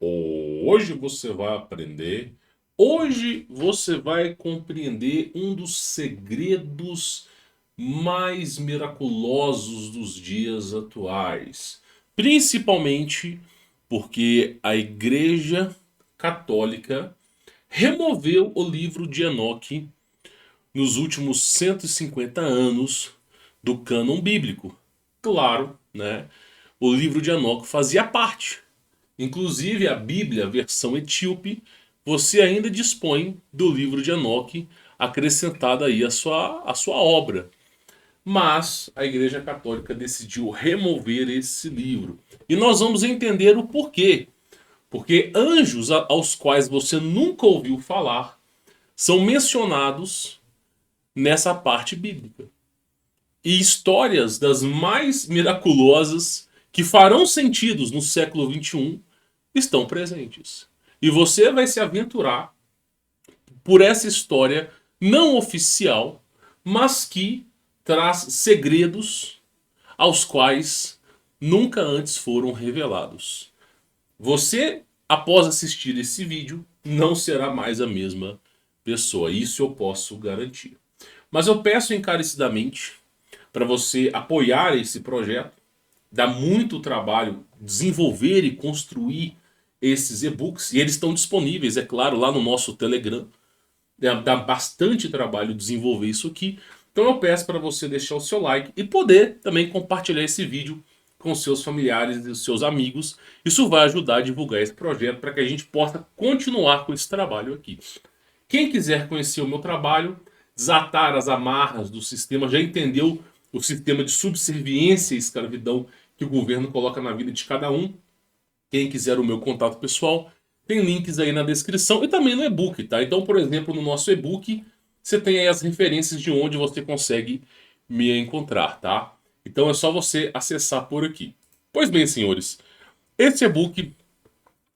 Hoje você vai aprender, hoje você vai compreender um dos segredos mais miraculosos dos dias atuais. Principalmente porque a Igreja Católica removeu o livro de Enoque nos últimos 150 anos do cânon bíblico. Claro, né? O livro de Enoque fazia parte. Inclusive a Bíblia, versão etíope, você ainda dispõe do livro de Enoque acrescentada aí a sua obra. Mas a Igreja Católica decidiu remover esse livro. E nós vamos entender o porquê. Porque anjos aos quais você nunca ouviu falar são mencionados nessa parte bíblica. E histórias das mais miraculosas que farão sentidos no século XXI estão presentes. E você vai se aventurar por essa história não oficial, mas que traz segredos aos quais nunca antes foram revelados. Você, após assistir esse vídeo, não será mais a mesma pessoa. Isso eu posso garantir. Mas eu peço encarecidamente para você apoiar esse projeto. Dá muito trabalho desenvolver e construir esses e-books. E eles estão disponíveis, é claro, lá no nosso Telegram. Dá bastante trabalho desenvolver isso aqui. Então eu peço para você deixar o seu like e poder também compartilhar esse vídeo com seus familiares e seus amigos. Isso vai ajudar a divulgar esse projeto para que a gente possa continuar com esse trabalho aqui. Quem quiser conhecer o meu trabalho, desatar as amarras do sistema, já entendeu o sistema de subserviência e escravidão que o governo coloca na vida de cada um. Quem quiser o meu contato pessoal, tem links aí na descrição e também no e-book, tá? Então, por exemplo, no nosso e-book, você tem aí as referências de onde você consegue me encontrar, tá? Então é só você acessar por aqui. Pois bem, senhores, esse e-book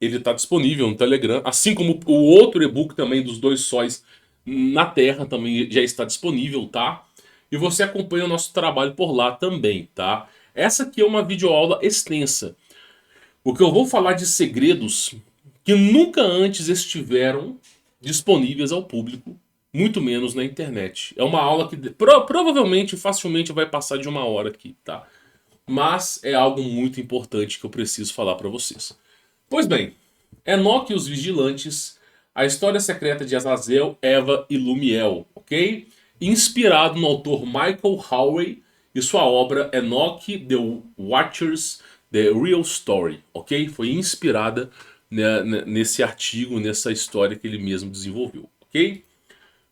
ele está disponível no Telegram, assim como o outro e-book também dos dois sóis na Terra também já está disponível, tá? E você acompanha o nosso trabalho por lá também, tá? Essa aqui é uma videoaula extensa. O que eu vou falar de segredos que nunca antes estiveram disponíveis ao público, muito menos na internet. É uma aula que provavelmente, facilmente vai passar de uma hora aqui, tá? Mas é algo muito importante que eu preciso falar para vocês. Pois bem, Enoque e os Vigilantes, a história secreta de Azazel, Eva e Lumiel, ok? Inspirado no autor Michael Howey e sua obra Enoque, The Watchers, The Real Story, ok? Foi inspirada nesse artigo, nessa história que ele mesmo desenvolveu, ok?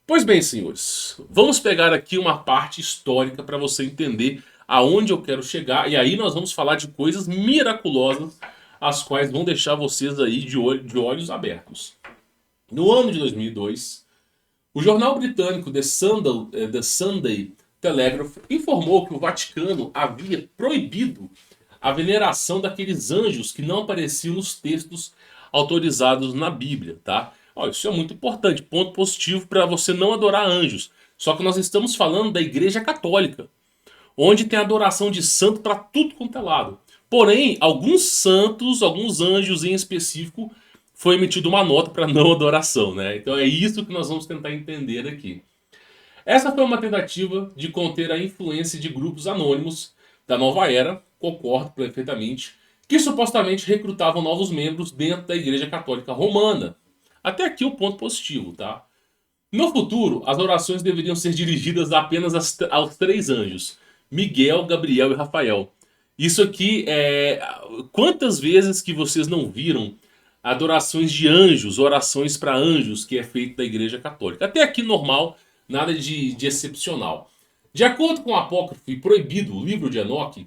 Pois bem, senhores, vamos pegar aqui uma parte histórica para você entender aonde eu quero chegar. E aí nós vamos falar de coisas miraculosas, as quais vão deixar vocês aí de olhos abertos. No ano de 2002, o jornal britânico The Sunday Telegraph informou que o Vaticano havia proibido a veneração daqueles anjos que não apareciam nos textos autorizados na Bíblia, tá? Ó, isso é muito importante, ponto positivo para você não adorar anjos. Só que nós estamos falando da Igreja Católica, onde tem adoração de santo para tudo quanto é lado. Porém, alguns santos, alguns anjos em específico, foi emitida uma nota para não adoração, né? Então é isso que nós vamos tentar entender aqui. Essa foi uma tentativa de conter a influência de grupos anônimos da nova era, concordo perfeitamente, que supostamente recrutavam novos membros dentro da Igreja Católica Romana. Até aqui o ponto positivo, tá? No futuro, as orações deveriam ser dirigidas apenas aos três anjos: Miguel, Gabriel e Rafael. Isso aqui é. Quantas vezes que vocês não viram adorações de anjos, orações para anjos, que é feito da Igreja Católica? Até aqui normal, nada de excepcional. De acordo com o apócrifo e proibido o livro de Enoque,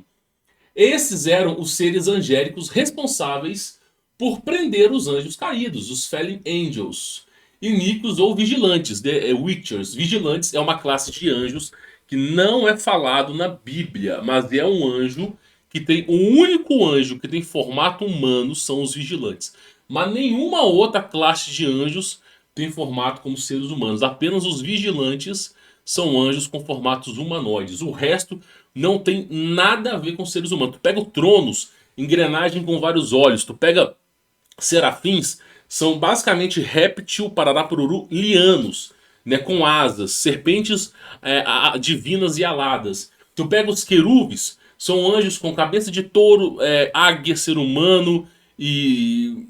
esses eram os seres angélicos responsáveis por prender os anjos caídos, os Fallen Angels. Iníquos ou vigilantes, The Witchers. Vigilantes é uma classe de anjos que não é falado na Bíblia, mas é um anjo que tem. O único anjo que tem formato humano são os vigilantes. Mas nenhuma outra classe de anjos tem formato como seres humanos. Apenas os vigilantes são anjos com formatos humanoides. O resto não tem nada a ver com seres humanos. Tu pega o Tronos, engrenagem com vários olhos. Tu pega serafins são basicamente réptil, parará-pururu, lianos, né, com asas, serpentes divinas e aladas. Tu pega os querubes, são anjos com cabeça de touro, águia, ser humano e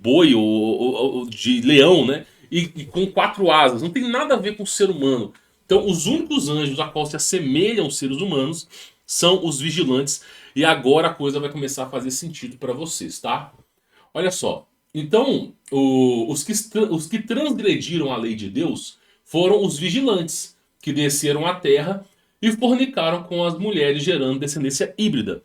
boi ou de leão, né? E com quatro asas. Não tem nada a ver com o ser humano. Então, os únicos anjos a qual se assemelham aos seres humanos são os vigilantes. E agora a coisa vai começar a fazer sentido para vocês, tá? Olha só. Então, os que transgrediram a lei de Deus foram os vigilantes, que desceram à terra e fornicaram com as mulheres, gerando descendência híbrida.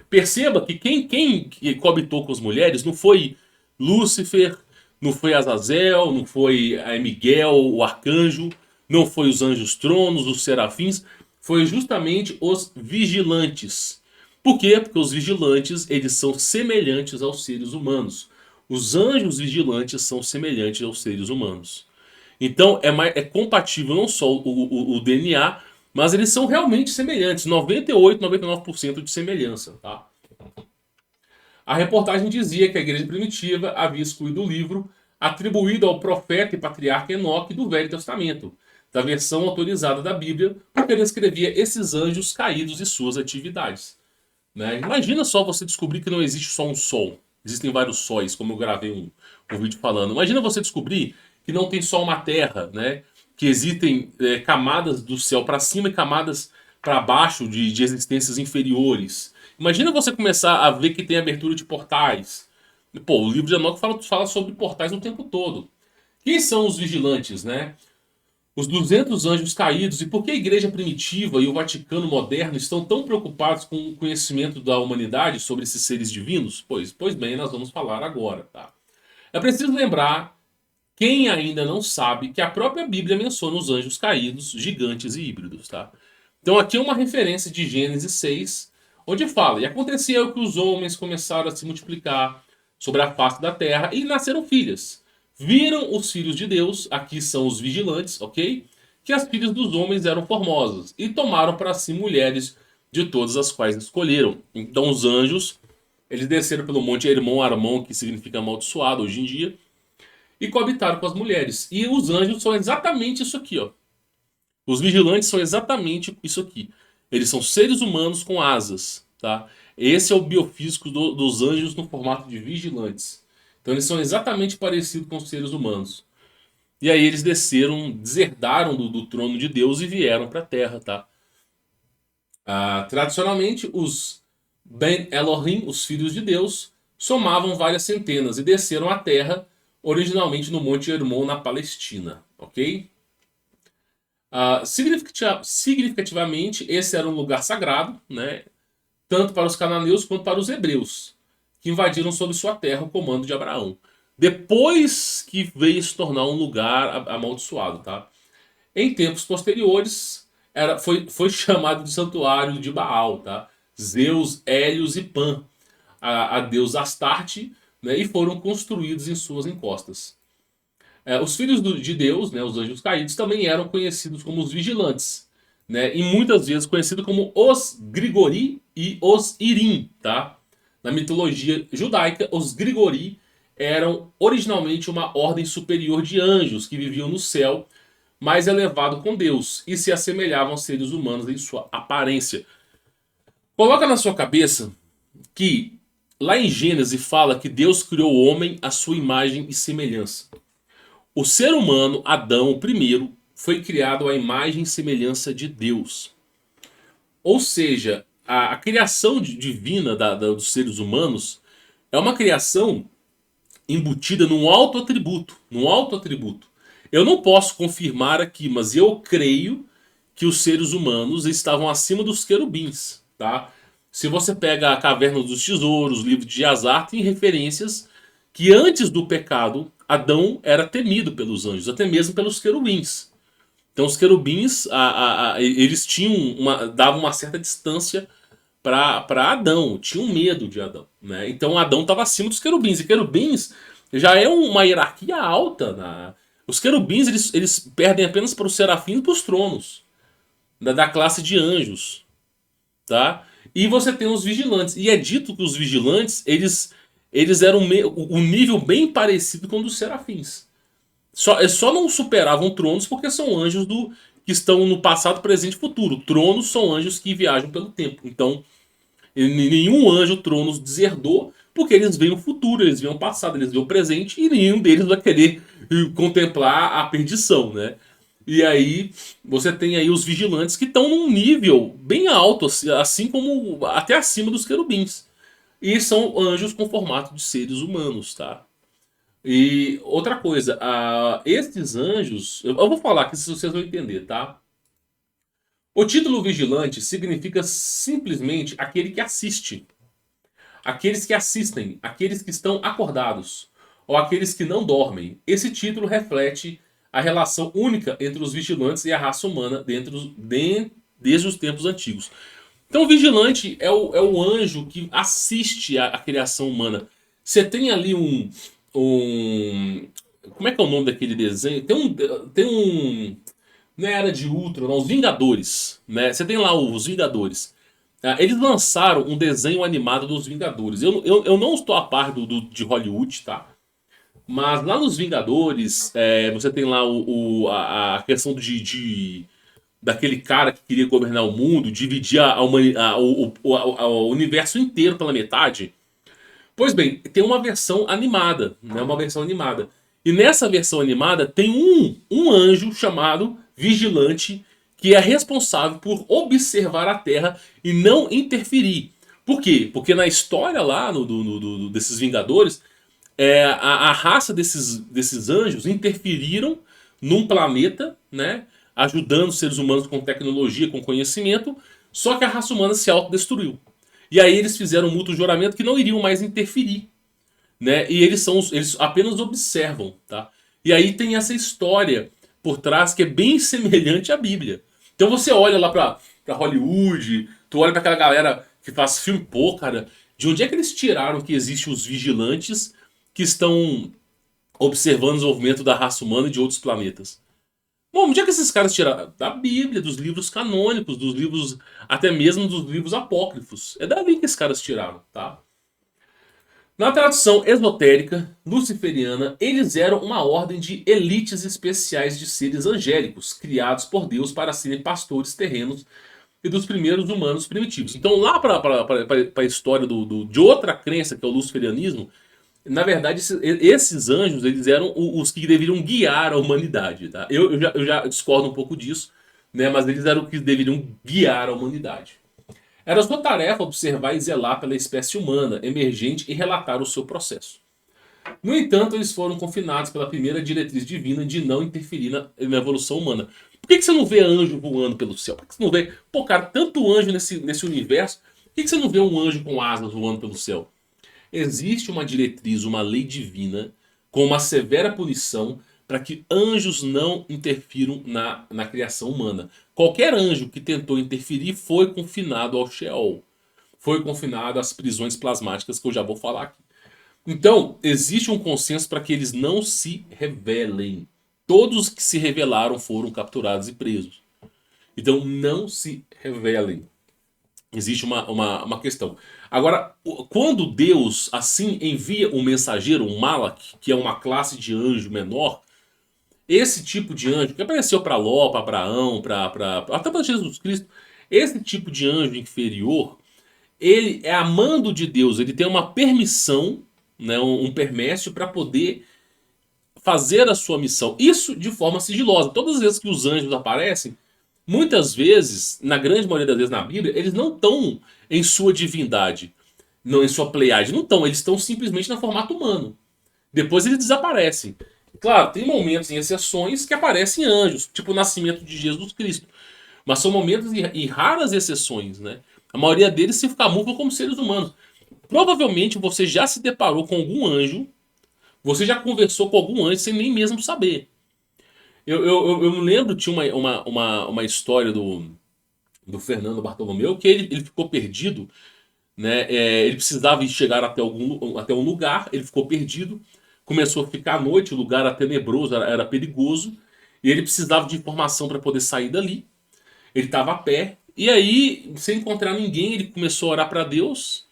Perceba que quem coabitou com as mulheres não foi Lúcifer, não foi Azazel, não foi Miguel, o arcanjo, não foi os anjos tronos, os serafins, foi justamente os vigilantes. Por quê? Porque os vigilantes, eles são semelhantes aos seres humanos. Os anjos vigilantes são semelhantes aos seres humanos. Então é compatível não só o DNA, mas eles são realmente semelhantes. 98, 99% de semelhança. Tá? A reportagem dizia que a igreja primitiva havia excluído o livro atribuído ao profeta e patriarca Enoque do Velho Testamento, da versão autorizada da Bíblia, porque ele descrevia esses anjos caídos e suas atividades. Né? Imagina só você descobrir que não existe só um sol. Existem vários sóis, como eu gravei um vídeo falando. Imagina você descobrir que não tem só uma terra, né? Que existem camadas do céu para cima e camadas para baixo de existências inferiores. Imagina você começar a ver que tem abertura de portais. Pô, o livro de Enoque fala sobre portais o tempo todo. Quem são os vigilantes, né? Os 200 anjos caídos. E por que a igreja primitiva e o Vaticano moderno estão tão preocupados com o conhecimento da humanidade sobre esses seres divinos? Pois bem, nós vamos falar agora, tá? É preciso lembrar, quem ainda não sabe, que a própria Bíblia menciona os anjos caídos, gigantes e híbridos, tá? Então aqui é uma referência de Gênesis 6, onde fala: "E aconteceu que os homens começaram a se multiplicar sobre a face da terra e nasceram filhas. Viram os filhos de Deus, aqui são os vigilantes, ok? Que as filhas dos homens eram formosas, e tomaram para si mulheres de todas as quais escolheram." Então os anjos, eles desceram pelo monte Hermon Armon, que significa amaldiçoado hoje em dia, e coabitaram com as mulheres. E os anjos são exatamente isso aqui, ó. Os vigilantes são exatamente isso aqui. Eles são seres humanos com asas, tá? Esse é o biofísico dos anjos no formato de vigilantes. Então eles são exatamente parecidos com os seres humanos. E aí eles desceram, deserdaram do trono de Deus e vieram para a Terra, tá? Tradicionalmente, os Ben Elohim, os filhos de Deus, somavam várias centenas e desceram à Terra, originalmente no Monte Hermon, na Palestina, ok? Significativamente, esse era um lugar sagrado, né? Tanto para os cananeus quanto para os hebreus, que invadiram sob sua terra o comando de Abraão. Depois que veio se tornar um lugar amaldiçoado, tá? Em tempos posteriores, foi chamado de santuário de Baal, tá? Zeus, Hélios e Pan, a deusa Astarte, né? E foram construídos em suas encostas. Os filhos de Deus, né, os anjos caídos, também eram conhecidos como os vigilantes, né, e muitas vezes conhecidos como os Grigori e os Irim. Tá? Na mitologia judaica, os Grigori eram originalmente uma ordem superior de anjos que viviam no céu, mais elevado com Deus, e se assemelhavam aos seres humanos em sua aparência. Coloca na sua cabeça que lá em Gênesis fala que Deus criou o homem à sua imagem e semelhança. O ser humano, Adão, o primeiro, foi criado à imagem e semelhança de Deus. Ou seja, a criação divina dos seres humanos é uma criação embutida num alto atributo. Num alto atributo. Eu não posso confirmar aqui, mas eu creio que os seres humanos estavam acima dos querubins. Tá? Se você pega a Caverna dos Tesouros, o livro de Azar, tem referências que antes do pecado, Adão era temido pelos anjos, até mesmo pelos querubins. Então os querubins, eles davam uma certa distância para Adão, tinham medo de Adão. Né? Então Adão estava acima dos querubins, e querubins já é uma hierarquia alta. Os querubins eles perdem apenas para os serafins e para os tronos, da classe de anjos. Tá? E você tem os vigilantes, e é dito que os vigilantes, eles eles eram um nível bem parecido com o dos serafins. Eles só não superavam tronos porque são anjos que estão no passado, presente e futuro. Tronos são anjos que viajam pelo tempo. Então, nenhum anjo tronos deserdou, porque eles veem o futuro, eles veem o passado, eles veem o presente, e nenhum deles vai querer contemplar a perdição, né? E aí você tem aí os vigilantes que estão num nível bem alto, assim como até acima dos querubins. E são anjos com formato de seres humanos, tá? E outra coisa, estes anjos, eu vou falar aqui se vocês vão entender, tá? O título vigilante significa simplesmente aquele que assiste. Aqueles que assistem, aqueles que estão acordados, ou aqueles que não dormem. Esse título reflete a relação única entre os vigilantes e a raça humana desde os tempos antigos. Então o vigilante é o anjo que assiste a criação humana. Você tem ali como é que é o nome daquele desenho? Tem um não é Era de Ultron, não, os Vingadores, né? Você tem lá os Vingadores. Eles lançaram um desenho animado dos Vingadores. Eu não estou a par de Hollywood, tá? Mas lá nos Vingadores, você tem lá a questão daquele cara que queria governar o mundo, dividir o universo inteiro pela metade. Pois bem, tem uma versão animada, né? Uma versão animada. E nessa versão animada tem um anjo chamado Vigilante que é responsável por observar a Terra e não interferir. Por quê? Porque na história lá desses Vingadores, a raça desses anjos interferiram num planeta, né? Ajudando os seres humanos com tecnologia, com conhecimento, só que a raça humana se autodestruiu. E aí eles fizeram um mútuo juramento que não iriam mais interferir, né? E eles apenas observam, tá? E aí tem essa história por trás que é bem semelhante à Bíblia. Então você olha lá pra Hollywood, tu olha pra aquela galera que faz filme, pô, cara, de onde é que eles tiraram que existem os vigilantes que estão observando o desenvolvimento da raça humana e de outros planetas? Bom, onde é que esses caras tiraram? Da Bíblia, dos livros canônicos, dos livros, até mesmo dos livros apócrifos. É dali que esses caras tiraram, tá? Na tradição esotérica luciferiana, eles eram uma ordem de elites especiais de seres angélicos, criados por Deus para serem pastores terrenos e dos primeiros humanos primitivos. Então, lá para a história de outra crença, que é o luciferianismo, na verdade, esses anjos eles eram os que deveriam guiar a humanidade. Tá? Eu já discordo um pouco disso, né? Mas eles eram os que deveriam guiar a humanidade. Era sua tarefa observar e zelar pela espécie humana emergente e relatar o seu processo. No entanto, eles foram confinados pela primeira diretriz divina de não interferir na evolução humana. Por que você não vê anjo voando pelo céu? Por que você não vê, pô, cara, tanto anjo nesse universo? Por que você não vê um anjo com asas voando pelo céu? Existe uma diretriz, uma lei divina, com uma severa punição para que anjos não interfiram na criação humana. Qualquer anjo que tentou interferir foi confinado ao Sheol. Foi confinado às prisões plasmáticas, que eu já vou falar aqui. Então, existe um consenso para que eles não se revelem. Todos que se revelaram foram capturados e presos. Então, não se revelem. Existe uma questão. Agora, quando Deus assim envia um mensageiro, um Malak, que é uma classe de anjo menor, esse tipo de anjo, que apareceu para Ló, para Abraão, até para Jesus Cristo, esse tipo de anjo inferior, ele é amando de Deus, ele tem uma permissão, né, um permécio para poder fazer a sua missão. Isso de forma sigilosa. Todas as vezes que os anjos aparecem, muitas vezes, na grande maioria das vezes na Bíblia, eles não estão em sua divindade, não em sua pleiade, não estão, eles estão simplesmente no formato humano. Depois eles desaparecem. Claro, tem momentos em exceções que aparecem anjos, tipo o nascimento de Jesus Cristo. Mas são momentos e raras exceções, né? A maioria deles se camuflam como seres humanos. Provavelmente você já se deparou com algum anjo, você já conversou com algum anjo sem nem mesmo saber. Eu me lembro, tinha uma história do Fernando Bartolomeu, que ele ficou perdido, né? Ele precisava chegar até um lugar, ele ficou perdido, começou a ficar à noite, o lugar era tenebroso, era perigoso, e ele precisava de informação para poder sair dali. Ele estava a pé, e aí, sem encontrar ninguém, ele começou a orar para Deus,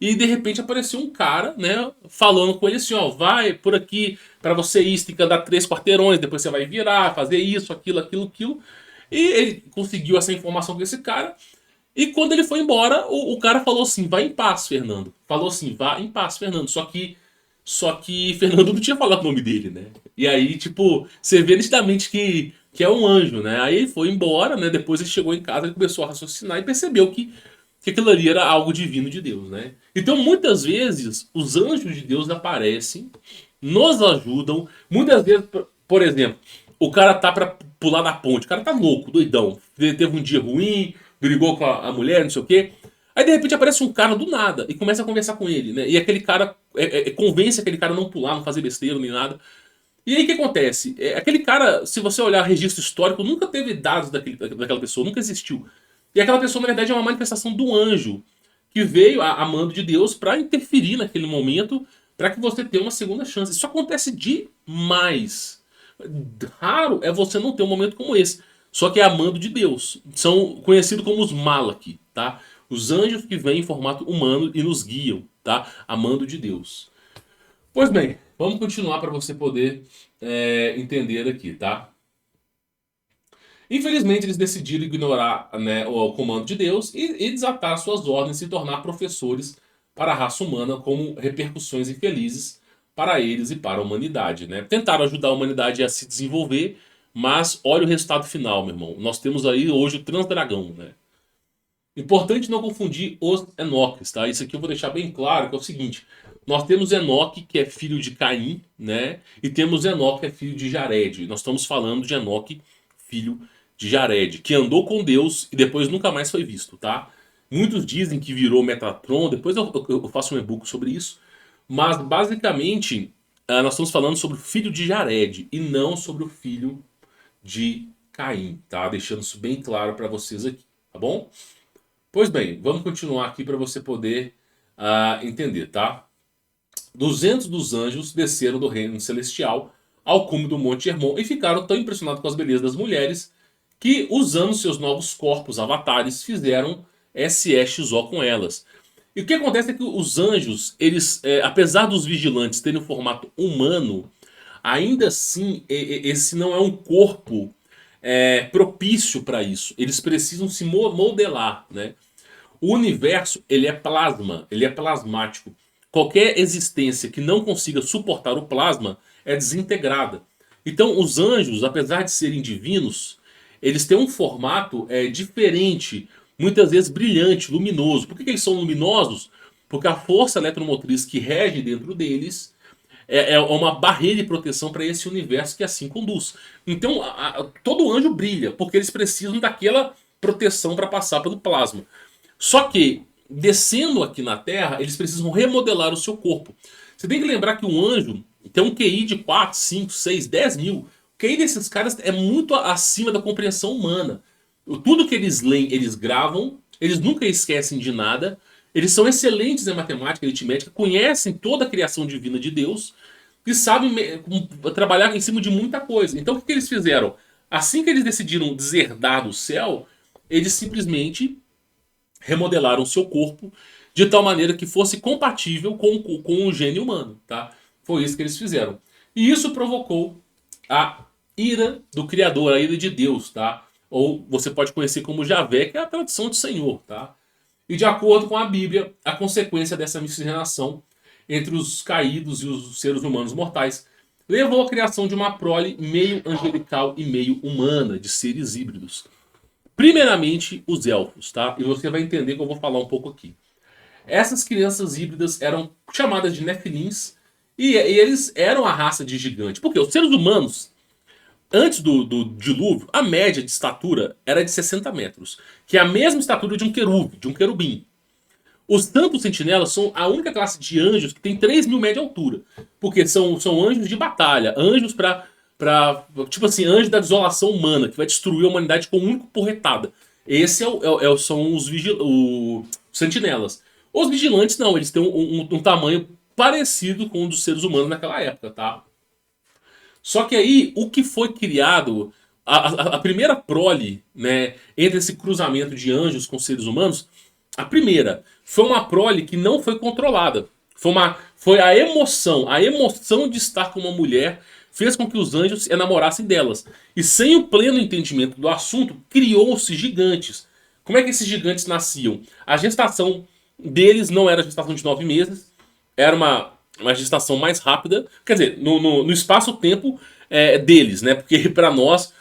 e de repente apareceu um cara, né, falando com ele assim, ó, vai por aqui, para você ir, você tem que andar 3 quarteirões, depois você vai virar, fazer isso, aquilo, aquilo, aquilo. E ele conseguiu essa informação com esse cara. E quando ele foi embora, o cara falou assim, vai em paz, Fernando. Falou assim, vá em paz, Fernando. Só que Fernando não tinha falado o nome dele, né? E aí, tipo, você vê nitidamente que é um anjo, né? Aí ele foi embora, né? Depois ele chegou em casa, ele começou a raciocinar e percebeu que aquilo ali era algo divino de Deus, né? Então, muitas vezes, os anjos de Deus aparecem, nos ajudam. Muitas vezes, por exemplo, o cara tá pra pular na ponte, o cara tá louco, doidão. Teve um dia ruim, brigou com a mulher, não sei o quê. Aí de repente aparece um cara do nada e começa a conversar com ele, né? E aquele cara convence aquele cara a não pular, não fazer besteira nem nada. E aí o que acontece? Aquele cara, se você olhar registro histórico, nunca teve dados daquela pessoa, nunca existiu. E aquela pessoa, na verdade, é uma manifestação do anjo que veio a mando de Deus para interferir naquele momento, para que você tenha uma segunda chance. Isso acontece demais. Raro é você não ter um momento como esse. Só que é a mando de Deus. São conhecidos como os Malak, tá? Os anjos que vêm em formato humano e nos guiam, tá? A mando de Deus. Pois bem, vamos continuar para você poder entender aqui, tá? Infelizmente, eles decidiram ignorar, né, o comando de Deus e desatar suas ordens e se tornar professores para a raça humana, com repercussões infelizes para eles e para a humanidade. Né? Tentaram ajudar a humanidade a se desenvolver, mas olha o resultado final, meu irmão. Nós temos aí hoje o Transdragão. Né? Importante não confundir os Enoques, tá? Isso aqui eu vou deixar bem claro, que é o seguinte. Nós temos Enoque, que é filho de Caim, né? E temos Enoque, que é filho de Jared. Nós estamos falando de Enoque, filho de Jared, que andou com Deus e depois nunca mais foi visto, tá? Muitos dizem que virou Metatron, depois eu faço um e-book sobre isso. Mas, basicamente, nós estamos falando sobre o filho de Jared e não sobre o filho de Caim, tá? Deixando isso bem claro para vocês aqui, tá bom? Pois bem, vamos continuar aqui para você poder entender, tá? 200 dos anjos desceram do reino celestial ao cume do Monte Hermon e ficaram tão impressionados com as belezas das mulheres que, usando seus novos corpos avatares, fizeram SXO com elas. E o que acontece é que os anjos, eles, apesar dos vigilantes terem um formato humano, ainda assim, esse não é um corpo propício para isso. Eles precisam se modelar, né? O universo, ele é plasma, ele é plasmático. Qualquer existência que não consiga suportar o plasma é desintegrada. Então, os anjos, apesar de serem divinos, eles têm um formato diferente, muitas vezes brilhante, luminoso. Por que eles são luminosos? Porque a força eletromotriz que rege dentro deles é uma barreira de proteção para esse universo que assim conduz. Então, todo anjo brilha, porque eles precisam daquela proteção para passar pelo plasma. Só que, descendo aqui na Terra, eles precisam remodelar o seu corpo. Você tem que lembrar que um anjo tem um QI de 4, 5, 6, 10 mil. O QI desses caras é muito acima da compreensão humana. Tudo que eles leem, eles gravam, eles nunca esquecem de nada. Eles são excelentes em matemática e aritmética, conhecem toda a criação divina de Deus e sabem trabalhar em cima de muita coisa. Então o que eles fizeram? Assim que eles decidiram deserdar do céu, eles simplesmente remodelaram o seu corpo de tal maneira que fosse compatível com o gênio humano, tá? Foi isso que eles fizeram. E isso provocou a ira do Criador, a ira de Deus, tá? Ou você pode conhecer como Javé, que é a tradução de Senhor, tá? E de acordo com a Bíblia, a consequência dessa miscigenação entre os caídos e os seres humanos mortais levou à criação de uma prole meio angelical e meio humana, de seres híbridos. Primeiramente, os elfos, tá? E você vai entender que eu vou falar um pouco aqui. Essas crianças híbridas eram chamadas de Nefilins e eles eram a raça de gigante. Porque os seres humanos, antes do dilúvio, a média de estatura era de 60 metros, que é a mesma estatura de um querube, de um querubim. Os santos sentinelas são a única classe de anjos que tem 3 mil metros de altura. Porque são anjos de batalha, anjos tipo assim, anjo da desolação humana, que vai destruir a humanidade com uma única porretada. Esse são os sentinelas. Os vigilantes não, eles têm um tamanho parecido com o dos seres humanos naquela época, tá? Só que aí, o que foi criado, a primeira prole, né, entre esse cruzamento de anjos com seres humanos, A primeira foi uma prole que não foi controlada. Foi a emoção de estar com uma mulher fez com que os anjos se enamorassem delas. E sem o pleno entendimento do assunto, criou-se gigantes. Como é que esses gigantes nasciam? A gestação deles não era gestação de 9 meses, era uma gestação mais rápida, quer dizer, no espaço-tempo deles, né? Porque para nós,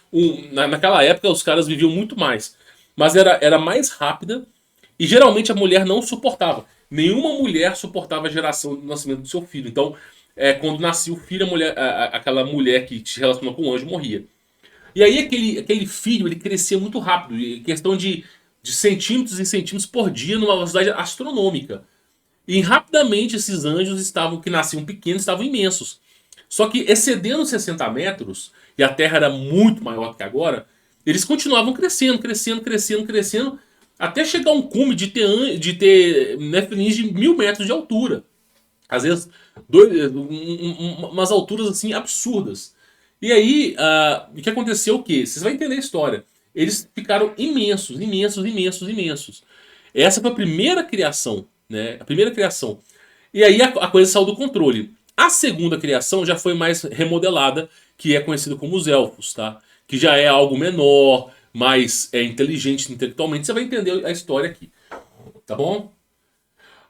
naquela época, os caras viviam muito mais. Mas era mais rápida e geralmente a mulher não suportava. Nenhuma mulher suportava a geração do nascimento do seu filho. Então, quando nascia o filho, aquela mulher que se relacionou com o anjo morria. E aí aquele filho ele crescia muito rápido, em questão de centímetros em centímetros por dia, numa velocidade astronômica. E rapidamente esses anjos que nasciam pequenos, estavam imensos. Só que excedendo 60 metros, e a Terra era muito maior que agora, eles continuavam crescendo, crescendo, crescendo, crescendo, até chegar a um cume de ter nefilins de 1.000 metros de altura. Às vezes, umas alturas assim absurdas. E aí, o que aconteceu o quê? Vocês vão entender a história. Eles ficaram imensos, imensos, imensos, imensos. Essa foi a primeira criação, né? A primeira criação. E aí a coisa saiu do controle. A segunda criação já foi mais remodelada, que é conhecido como os elfos, tá? Que já é algo menor, mais inteligente intelectualmente. Você vai entender a história aqui, tá bom?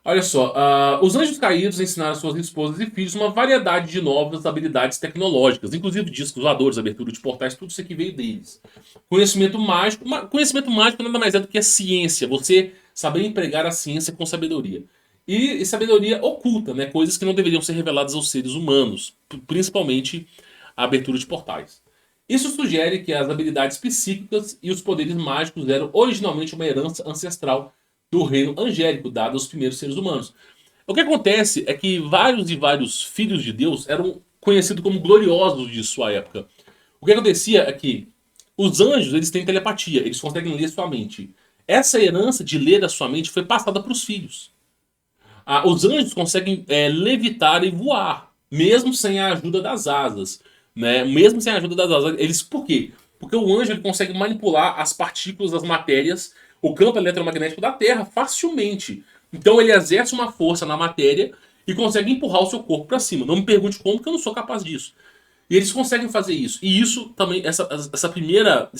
Olha só, os anjos caídos ensinaram suas esposas e filhos uma variedade de novas habilidades tecnológicas, inclusive discos voadores, abertura de portais, tudo isso aqui veio deles. Conhecimento mágico nada mais é do que a ciência, você saber empregar a ciência com sabedoria. E sabedoria oculta, né, coisas que não deveriam ser reveladas aos seres humanos, principalmente a abertura de portais. Isso sugere que as habilidades psíquicas e os poderes mágicos eram originalmente uma herança ancestral do reino angélico dado aos primeiros seres humanos. O que acontece é que vários e vários filhos de Deus eram conhecidos como gloriosos de sua época. O que acontecia é que os anjos eles têm telepatia, eles conseguem ler sua mente. Essa herança de ler a sua mente foi passada para os filhos. Os anjos conseguem levitar e voar, mesmo sem a ajuda das asas. Né? Mesmo sem a ajuda das asas. Por quê? Porque o anjo ele consegue manipular as partículas das matérias, o campo eletromagnético da Terra, facilmente. Então ele exerce uma força na matéria e consegue empurrar o seu corpo para cima. Não me pergunte como, porque eu não sou capaz disso. E eles conseguem fazer isso. E isso também, esse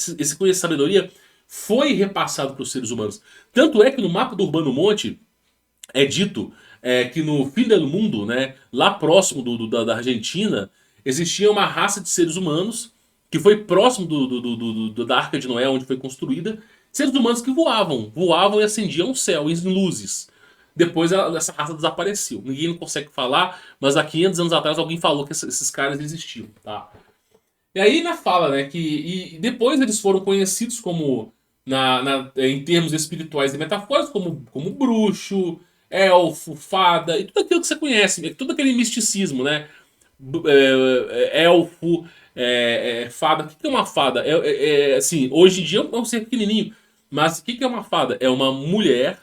conhecimento de sabedoria foi repassado para os seres humanos. Tanto é que no mapa do Urbano Monte, é dito que no fim do mundo, né, lá próximo da Argentina, existia uma raça de seres humanos que foi próximo da Arca de Noé, onde foi construída, seres humanos que voavam e acendiam o céu em luzes. Depois essa raça desapareceu. Ninguém não consegue falar, mas há 500 anos atrás alguém falou que esses caras existiam, tá? E aí fala, né, e depois eles foram conhecidos como, em termos espirituais e metafóricos, como bruxo, elfo, fada, e tudo aquilo que você conhece, todo aquele misticismo, né? Elfo, fada. O que é uma fada? Assim, hoje em dia é um ser pequenininho, mas o que é uma fada? É uma mulher,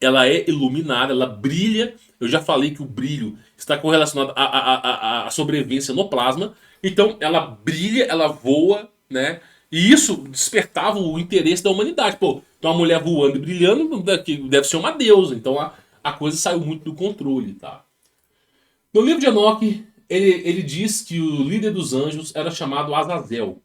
ela é iluminada, ela brilha. Eu já falei que o brilho está correlacionado à sobrevivência no plasma. Então ela brilha, ela voa, né? E isso despertava o interesse da humanidade. Pô, então uma mulher voando e brilhando deve ser uma deusa. Então a coisa saiu muito do controle, tá? No livro de Enoque, ele diz que o líder dos anjos era chamado Azazel.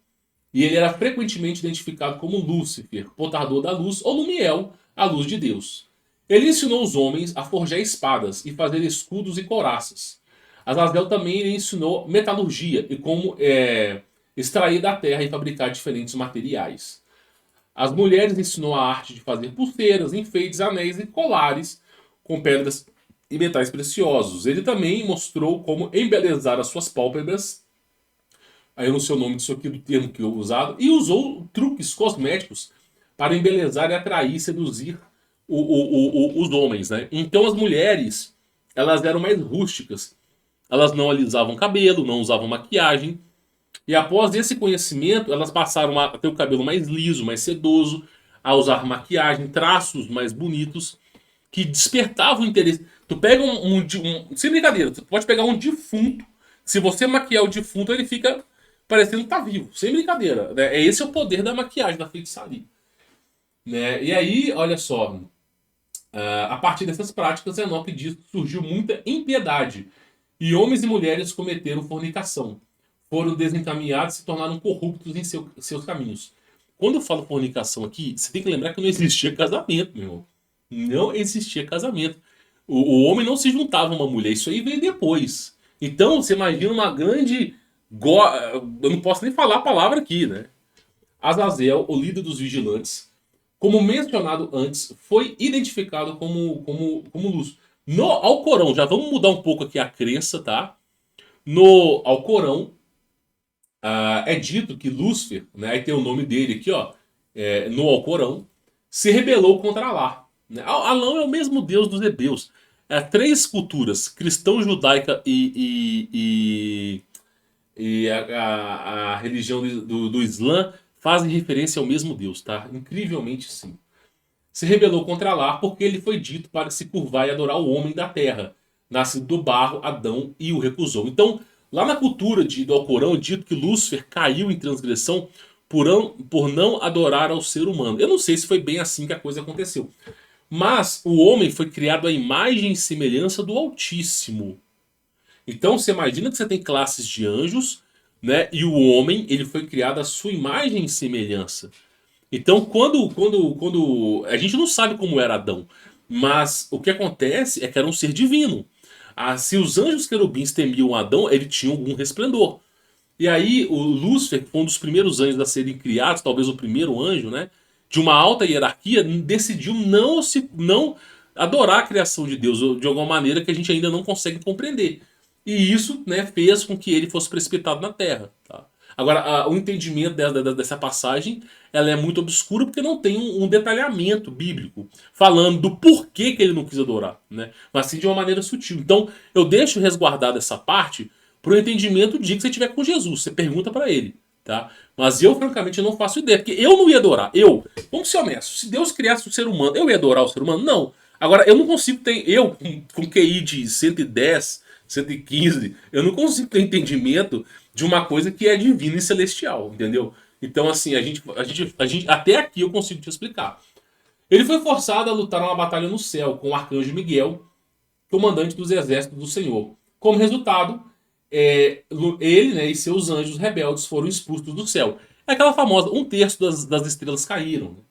E ele era frequentemente identificado como Lúcifer, portador da luz, ou Lumiel, a luz de Deus. Ele ensinou os homens a forjar espadas e fazer escudos e couraças. Azazel também lhe ensinou metalurgia e como extrair da terra e fabricar diferentes materiais. As mulheres ensinou a arte de fazer pulseiras, enfeites, anéis e colares com pedras e metais preciosos. Ele também mostrou como embelezar as suas pálpebras. Aí eu não sei o nome disso aqui, do termo que eu usado. E usou truques cosméticos para embelezar e atrair e seduzir os homens. Né? Então as mulheres elas eram mais rústicas. Elas não alisavam cabelo, não usavam maquiagem. E após esse conhecimento, elas passaram a ter o cabelo mais liso, mais sedoso, a usar maquiagem, traços mais bonitos, que despertavam o interesse. Tu pega sem brincadeira, tu pode pegar um defunto. Se você maquiar o defunto, ele fica parecendo que tá vivo. Sem brincadeira. Né? Esse é o poder da maquiagem, da feitiçaria. Né? E aí, olha só. A partir dessas práticas, Enoque diz que surgiu muita impiedade e homens e mulheres cometeram fornicação, foram desencaminhados e se tornaram corruptos em seus caminhos. Quando eu falo fornicação aqui, você tem que lembrar que não existia casamento, meu irmão. Não existia casamento. O homem não se juntava a uma mulher, isso aí veio depois. Então, você imagina uma grande. Eu não posso nem falar a palavra aqui, né? Azazel, o líder dos vigilantes, como mencionado antes, foi identificado como luz. No Alcorão, já vamos mudar um pouco aqui a crença, tá? No Alcorão, é dito que Lúcifer, né, aí tem o nome dele aqui, ó, no Alcorão, se rebelou contra Alá. Né? Alá é o mesmo Deus dos hebreus. Três culturas, cristão, judaica e a religião do Islã, fazem referência ao mesmo Deus, tá? Incrivelmente sim. Se rebelou contra Alá porque ele foi dito para se curvar e adorar o homem da terra, nascido do barro, Adão, e o recusou. Então, lá na cultura do Alcorão é dito que Lúcifer caiu em transgressão por não adorar ao ser humano. Eu não sei se foi bem assim que a coisa aconteceu. Mas o homem foi criado à imagem e semelhança do Altíssimo. Então você imagina que você tem classes de anjos, né? E o homem, ele foi criado à sua imagem e semelhança. Então, quando a gente não sabe como era Adão, mas o que acontece é que era um ser divino. Se os anjos querubins temiam Adão, ele tinha algum resplendor. E aí, o Lúcifer, que foi um dos primeiros anjos a serem criados, talvez o primeiro anjo, né? De uma alta hierarquia, decidiu não adorar a criação de Deus de alguma maneira que a gente ainda não consegue compreender. E isso, né, fez com que ele fosse precipitado na Terra. Tá? Agora, o entendimento dessa passagem ela é muito obscura porque não tem um detalhamento bíblico falando do porquê que ele não quis adorar, né? Mas sim de uma maneira sutil. Então, eu deixo resguardada essa parte para o entendimento de que você estiver com Jesus. Você pergunta para ele, tá? Mas eu, francamente, não faço ideia, porque eu não ia adorar. Vamos ser honestos, se Deus criasse o ser humano, eu ia adorar o ser humano? Não. Agora, eu não consigo ter, com QI de 110, 115, eu não consigo ter entendimento de uma coisa que é divina e celestial, entendeu? Então, assim, até aqui eu consigo te explicar. Ele foi forçado a lutar uma batalha no céu com o arcanjo Miguel, comandante dos exércitos do Senhor. Como resultado, ele, né, e seus anjos rebeldes foram expulsos do céu. É aquela famosa, um terço das estrelas caíram. Né?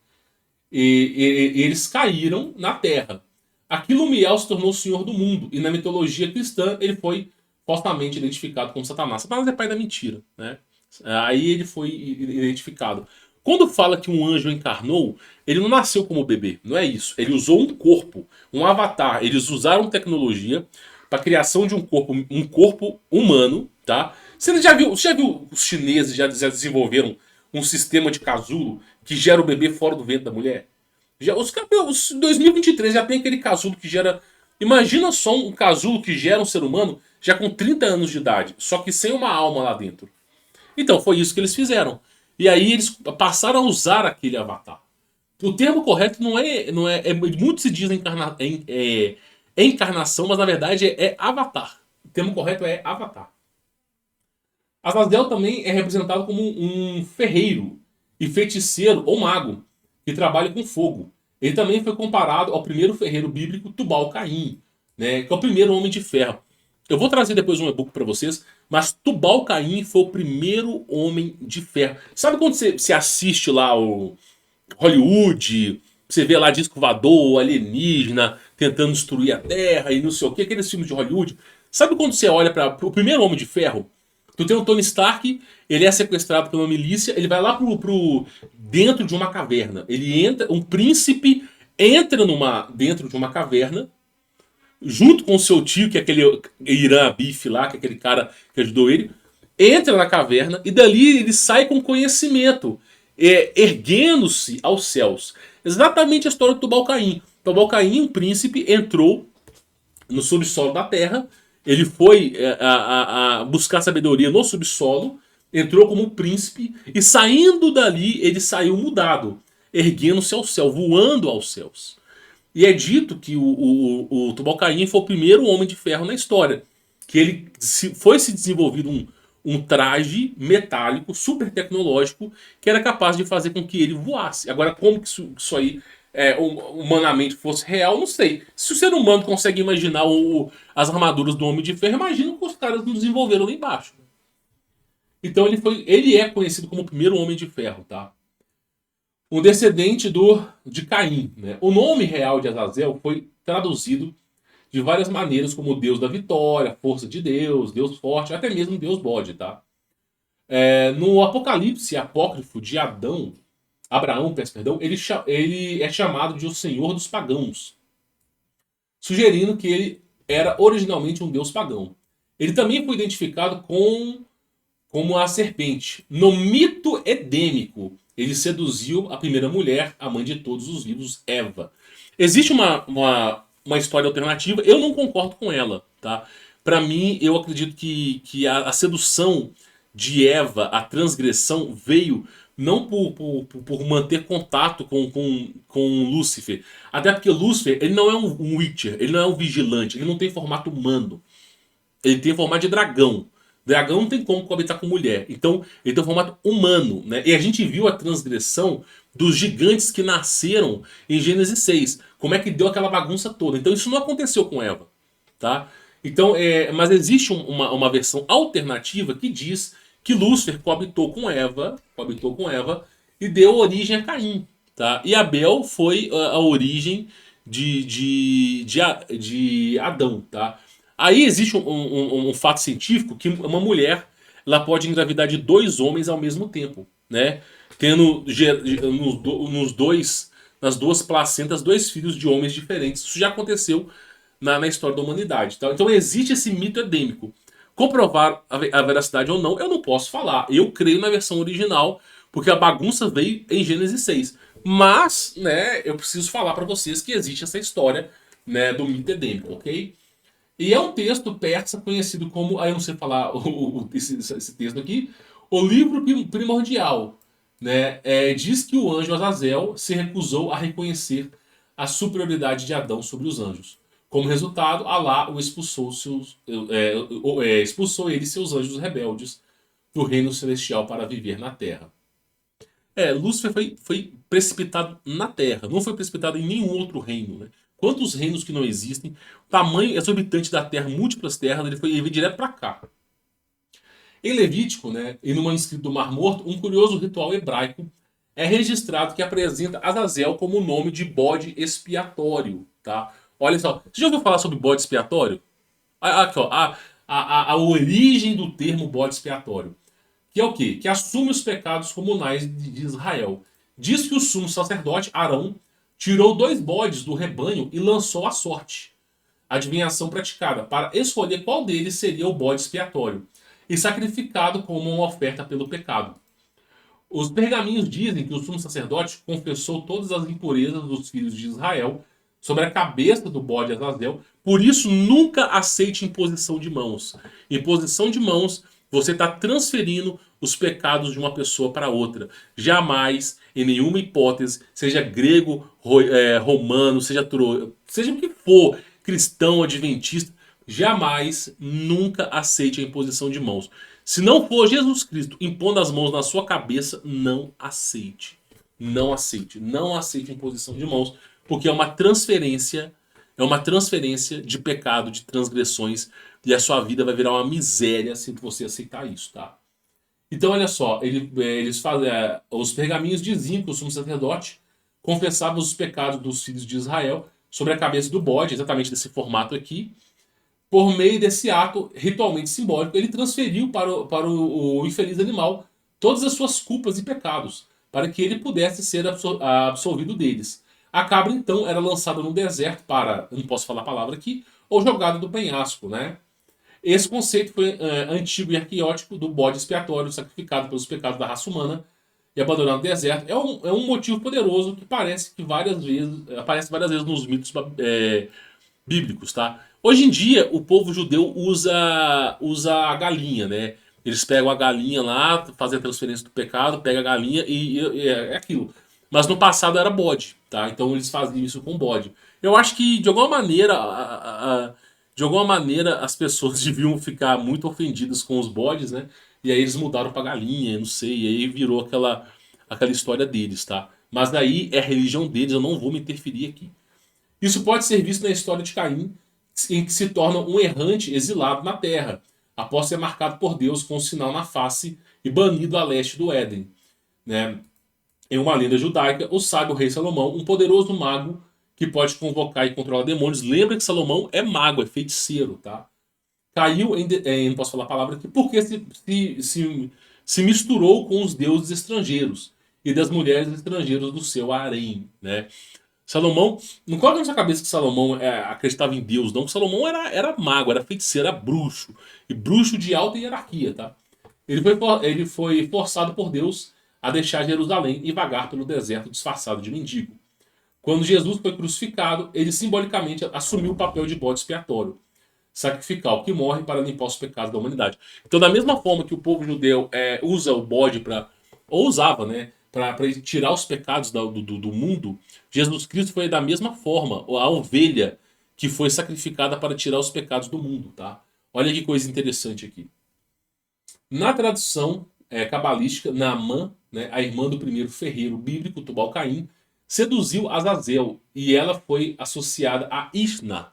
E eles caíram na terra. Aqui Lumiel se tornou o senhor do mundo. E na mitologia cristã ele foi falsamente identificado como Satanás. Satanás é pai da mentira. Né? Aí ele foi identificado. Quando fala que um anjo encarnou, ele não nasceu como bebê. Não é isso. Ele usou um corpo, um avatar. Eles usaram tecnologia para a criação de um corpo humano. Tá? Você já viu os chineses já desenvolveram um sistema de casulo que gera o bebê fora do ventre da mulher? Os 2023 já tem aquele casulo que gera. Imagina só um casulo que gera um ser humano já com 30 anos de idade, só que sem uma alma lá dentro. Então foi isso que eles fizeram. E aí eles passaram a usar aquele avatar. O termo correto muito se diz encarnação, mas na verdade é avatar. O termo correto é avatar. Azazel também é representado como um ferreiro e feiticeiro ou mago que trabalha com fogo. Ele também foi comparado ao primeiro ferreiro bíblico Tubal-Caim, né, que é o primeiro homem de ferro. Eu vou trazer depois um e-book para vocês, mas Tubal-Caim foi o primeiro homem de ferro. Sabe quando você assiste lá o Hollywood, você vê lá disco voador, alienígena, tentando destruir a Terra e não sei o que, aqueles filmes de Hollywood? Sabe quando você olha para o primeiro homem de ferro? Tu tem o Tony Stark, ele é sequestrado por uma milícia, ele vai lá pro dentro de uma caverna. Ele entra, um príncipe entra dentro de uma caverna, junto com o seu tio, que é aquele Irã Abif lá, que é aquele cara que ajudou ele, entra na caverna e dali ele sai com conhecimento, erguendo-se aos céus. Exatamente a história do Tubal-Caim. Tubal-Caim, um príncipe, entrou no subsolo da terra. Ele foi a buscar sabedoria no subsolo, entrou como príncipe e saindo dali ele saiu mudado, erguendo-se ao céu, voando aos céus. E é dito que o Tubal-Caim foi o primeiro homem de ferro na história, que ele foi se desenvolvido um traje metálico super tecnológico que era capaz de fazer com que ele voasse. Agora como que isso aí humanamente fosse real, não sei. Se o ser humano consegue imaginar as armaduras do Homem de Ferro, imagina o que os caras não desenvolveram lá embaixo. Então ele é conhecido como o primeiro Homem de Ferro, tá? Um descendente de Caim, né? O nome real de Azazel foi traduzido de várias maneiras, como Deus da vitória, força de Deus, Deus forte, até mesmo Deus bode, tá? No Apocalipse apócrifo de Abraão, peço perdão, ele é chamado de o Senhor dos Pagãos, sugerindo que ele era originalmente um deus pagão. Ele também foi identificado como a serpente. No mito edêmico, ele seduziu a primeira mulher, a mãe de todos os vivos, Eva. Existe uma história alternativa, eu não concordo com ela, tá? Para mim, eu acredito que a sedução de Eva, a transgressão, veio não por manter contato com Lúcifer. Até porque Lúcifer, ele não é um Witcher, ele não é um vigilante, ele não tem formato humano. Ele tem formato de dragão. Dragão não tem como coabitar com mulher. Então, ele tem um formato humano, né? E a gente viu a transgressão dos gigantes que nasceram em Gênesis 6. Como é que deu aquela bagunça toda. Então, isso não aconteceu com Eva, tá? Então, mas existe uma versão alternativa que diz que Lúcifer coabitou com Eva e deu origem a Caim, tá? E Abel foi a origem de Adão, tá? Aí existe um fato científico que uma mulher ela pode engravidar de dois homens ao mesmo tempo, né? Tendo nas duas placentas dois filhos de homens diferentes. Isso já aconteceu na história da humanidade. Tá? Então existe esse mito edêmico. Comprovar a veracidade ou não, eu não posso falar. Eu creio na versão original, porque a bagunça veio em Gênesis 6. Mas, né, eu preciso falar para vocês que existe essa história, né, do mito edêmico, ok? E é um texto persa conhecido como, aí eu não sei falar esse texto aqui, o livro primordial. Né? Diz que o anjo Azazel se recusou a reconhecer a superioridade de Adão sobre os anjos. Como resultado, Alá o expulsou ele e seus anjos rebeldes do reino celestial para viver na terra. Lúcifer foi precipitado na Terra, não foi precipitado em nenhum outro reino. Né? Quantos reinos que não existem, o tamanho exorbitante da Terra, múltiplas terras, ele veio direto para cá. Em Levítico, né, e no manuscrito do Mar Morto, um curioso ritual hebraico é registrado que apresenta Azazel como o nome de bode expiatório. Tá? Olha só, você já ouviu falar sobre bode expiatório? Aqui, ó, a origem do termo bode expiatório. Que é o quê? Que assume os pecados comunais de Israel. Diz que o sumo sacerdote, Arão, tirou dois bodes do rebanho e lançou a sorte. Adivinhação praticada, para escolher qual deles seria o bode expiatório. E sacrificado como uma oferta pelo pecado. Os pergaminhos dizem que o sumo sacerdote confessou todas as impurezas dos filhos de Israel sobre a cabeça do bode Azazel. Por isso, nunca aceite imposição de mãos. Imposição de mãos, você está transferindo os pecados de uma pessoa para outra. Jamais, em nenhuma hipótese, seja grego, romano, seja o que for, cristão, adventista, jamais, nunca aceite a imposição de mãos. Se não for Jesus Cristo impondo as mãos na sua cabeça, não aceite. Não aceite. Não aceite a imposição de mãos, porque é uma transferência de pecado, de transgressões, e a sua vida vai virar uma miséria se você aceitar isso, tá? Então, olha só, os pergaminhos diziam que o sumo sacerdote confessava os pecados dos filhos de Israel sobre a cabeça do bode, exatamente desse formato aqui. Por meio desse ato ritualmente simbólico, ele transferiu para o infeliz animal todas as suas culpas e pecados, para que ele pudesse ser absolvido deles. A cabra, então, era lançada no deserto para, eu não posso falar a palavra aqui, ou jogada do penhasco, né? Esse conceito foi antigo e arqueótico do bode expiatório sacrificado pelos pecados da raça humana e abandonado no deserto. É um motivo poderoso que aparece várias vezes nos mitos bíblicos, tá? Hoje em dia, o povo judeu usa a galinha, né? Eles pegam a galinha lá, fazem a transferência do pecado, pega a galinha e é aquilo. Mas no passado era bode, tá? Então eles faziam isso com bode. Eu acho que, de alguma maneira, as pessoas deviam ficar muito ofendidas com os bodes, né? E aí eles mudaram pra galinha, não sei, e aí virou aquela história deles, tá? Mas daí é a religião deles, eu não vou me interferir aqui. Isso pode ser visto na história de Caim, em que se torna um errante exilado na terra, após ser marcado por Deus com um sinal na face e banido a leste do Éden. Né? Em uma lenda judaica, o sábio rei Salomão, um poderoso mago que pode convocar e controlar demônios. Lembra que Salomão é mago, é feiticeiro, tá? Caiu não posso falar a palavra aqui, porque se misturou com os deuses estrangeiros e das mulheres estrangeiras do seu harém, né? Salomão, não coloca na sua cabeça que Salomão acreditava em Deus, não. Que Salomão era mago, era feiticeiro, era bruxo. E bruxo de alta hierarquia, tá? Ele foi forçado por Deus a deixar Jerusalém e vagar pelo deserto disfarçado de mendigo. Quando Jesus foi crucificado, ele simbolicamente assumiu o papel de bode expiatório. Sacrificar o que morre para limpar os pecados da humanidade. Então, da mesma forma que o povo judeu usa o bode para. Ou usava, né? Para tirar os pecados do mundo, Jesus Cristo foi da mesma forma a ovelha que foi sacrificada para tirar os pecados do mundo, tá? Olha que coisa interessante aqui. Na tradução cabalística, Naamã, né, a irmã do primeiro ferreiro bíblico, Tubal-Caim, seduziu Azazel e ela foi associada a Ishna,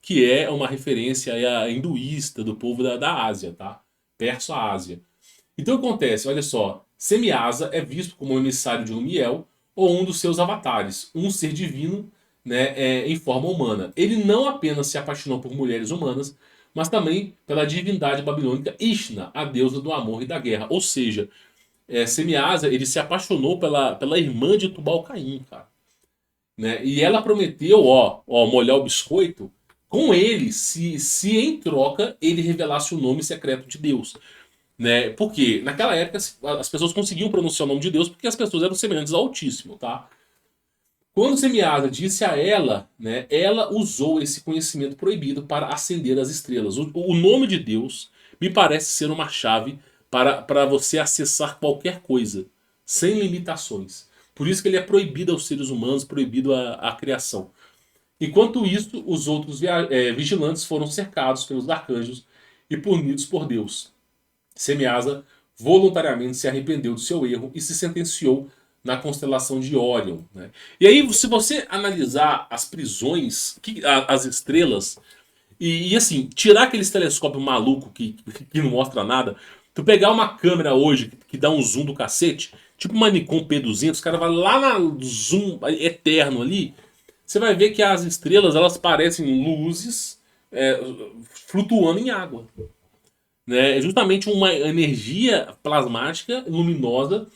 que é uma referência a hinduísta do povo da Ásia, tá? Persa Ásia. Então acontece, olha só, Semiasa é visto como um emissário de Umiel ou um dos seus avatares, um ser divino, né, em forma humana. Ele não apenas se apaixonou por mulheres humanas, mas também pela divindade babilônica Ishna, a deusa do amor e da guerra. Ou seja, Semiasa ele se apaixonou pela irmã de Tubal-Caim, cara. Né? E ela prometeu, molhar o biscoito com ele, se em troca ele revelasse o nome secreto de Deus. Né? Porque naquela época as pessoas conseguiam pronunciar o nome de Deus porque as pessoas eram semelhantes ao Altíssimo, tá? Quando Semiasa disse a ela, né, ela usou esse conhecimento proibido para acender as estrelas. O nome de Deus me parece ser uma chave para você acessar qualquer coisa, sem limitações. Por isso que ele é proibido aos seres humanos, proibido à criação. Enquanto isso, os outros vigilantes foram cercados pelos arcanjos e punidos por Deus. Semiasa voluntariamente se arrependeu do seu erro e se sentenciou na constelação de Órion. Né? E aí, se você analisar as prisões, as estrelas, assim, tirar aqueles telescópios malucos que não mostra nada, tu pegar uma câmera hoje que dá um zoom do cacete, tipo uma Nikon P200, o cara vai lá no zoom eterno ali, você vai ver que as estrelas elas parecem luzes flutuando em água. Né? É justamente uma energia plasmática luminosa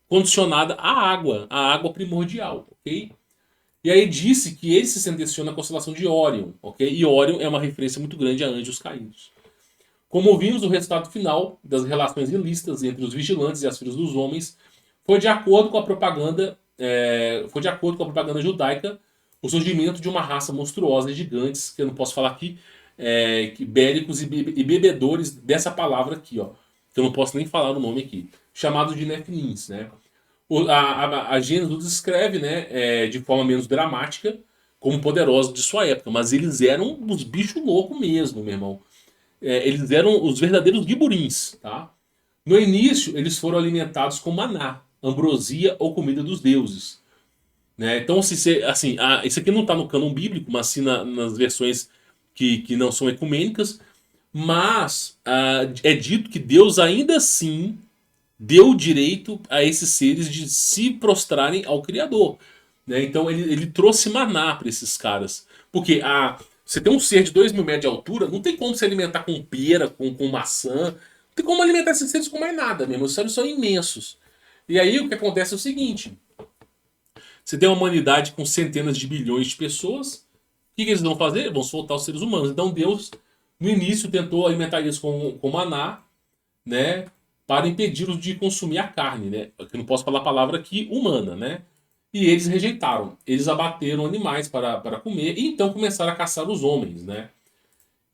condicionada à água primordial, ok? E aí disse que ele se sentenciou na constelação de Órion, ok? E Órion é uma referência muito grande a anjos caídos. Como vimos, o resultado final das relações ilícitas entre os vigilantes e as filhas dos homens foi de acordo com a propaganda, judaica, o surgimento de uma raça monstruosa e gigantes, que eu não posso falar aqui, bélicos e bebedores dessa palavra aqui, ó, que eu não posso nem falar o nome aqui, chamado de Nefilins, né? A Gênesis descreve, né, de forma menos dramática, como poderosos de sua época, mas eles eram os bichos loucos mesmo, meu irmão. Eles eram os verdadeiros giburins, tá? No início, eles foram alimentados com maná, ambrosia ou comida dos deuses. Né? Então, assim, isso aqui não está no cânon bíblico, mas sim nas versões que não são ecumênicas. Mas é dito que Deus ainda assim deu o direito a esses seres de se prostrarem ao Criador. Né? Então ele trouxe maná para esses caras. Porque você tem um ser de 2.000 metros de altura, não tem como se alimentar com pera, com maçã. Não tem como alimentar esses seres com mais nada mesmo. Os seres são imensos. E aí o que acontece é o seguinte. Você tem uma humanidade com centenas de bilhões de pessoas. O que eles vão fazer? Vão soltar os seres humanos. Então Deus, no início, tentou alimentar eles com maná, né? Para impedi-los de consumir a carne, né? Eu não posso falar a palavra aqui, humana, né? E eles rejeitaram. Eles abateram animais para comer e então começaram a caçar os homens, né?